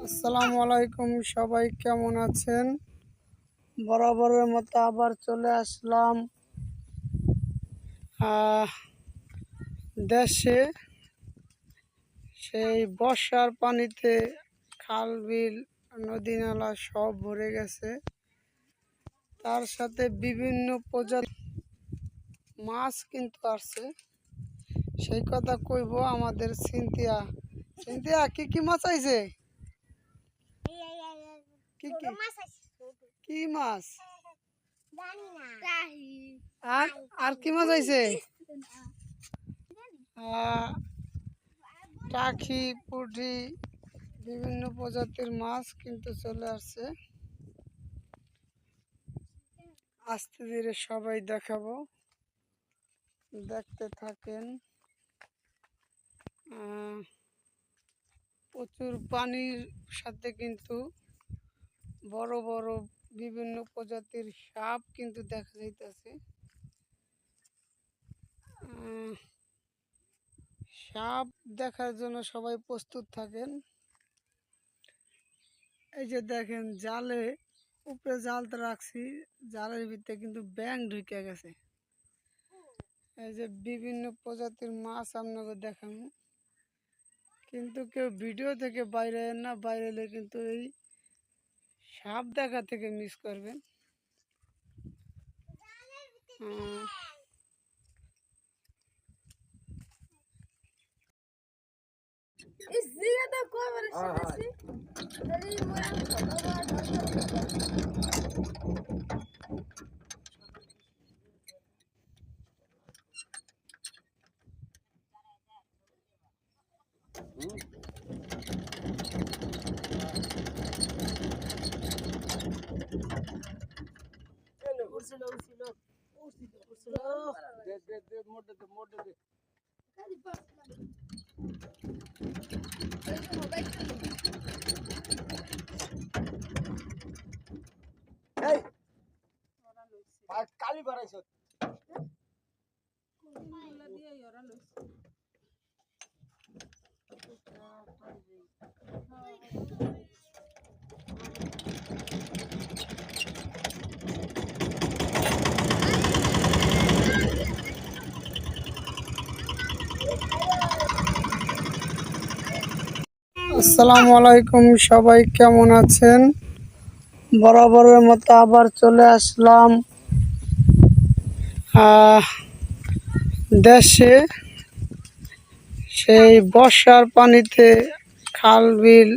আসসালামু আলাইকুম, সবাই কেমন আছেন? বরাবরের মতো আবার চলে আসলাম দেশে। সেই বর্ষার পানিতে খাল বিল নদী নালা সব ভরে গেছে, তার সাথে বিভিন্ন প্রজাতির মাছ কিন্তু আসছে। সেই কথা কইব আমাদের সিনথিয়া। সিনথিয়া, কি কি মাছ আইছে? কি কি কি মাছ? আর আর কি মাছ আইছে? টাকি, পুঁটি, বিভিন্ন প্রজাতির মাছ কিন্তু চলে আসছে। আস্তে ধীরে সবাই দেখাবো, দেখতে থাকেন। প্রচুর পানির সাথে কিন্তু বড় বড় বিভিন্ন প্রজাতির সাপ কিন্তু দেখা যাইতেছে। সাপ দেখার জন্য সবাই প্রস্তুত থাকেন। এই যে দেখেন, জালে উপরে জালটা রাখছি, জালের ভিতরে কিন্তু ব্যাঙ ঢুকে গেছে। এই যে বিভিন্ন প্রজাতির মাছ আপনাকে দেখানো, কিন্তু কেউ ভিডিও থেকে বাইরে না, বাইরে এলে কিন্তু এই সাপ দেখা থেকে মিস করবেন। কালি বাড়াইছ আসসালামু আলাইকুম, সবাই কেমন আছেন? বরাবরের মতো আবার চলে আসলাম দেশে। সেই বর্ষার পানিতে খাল বিল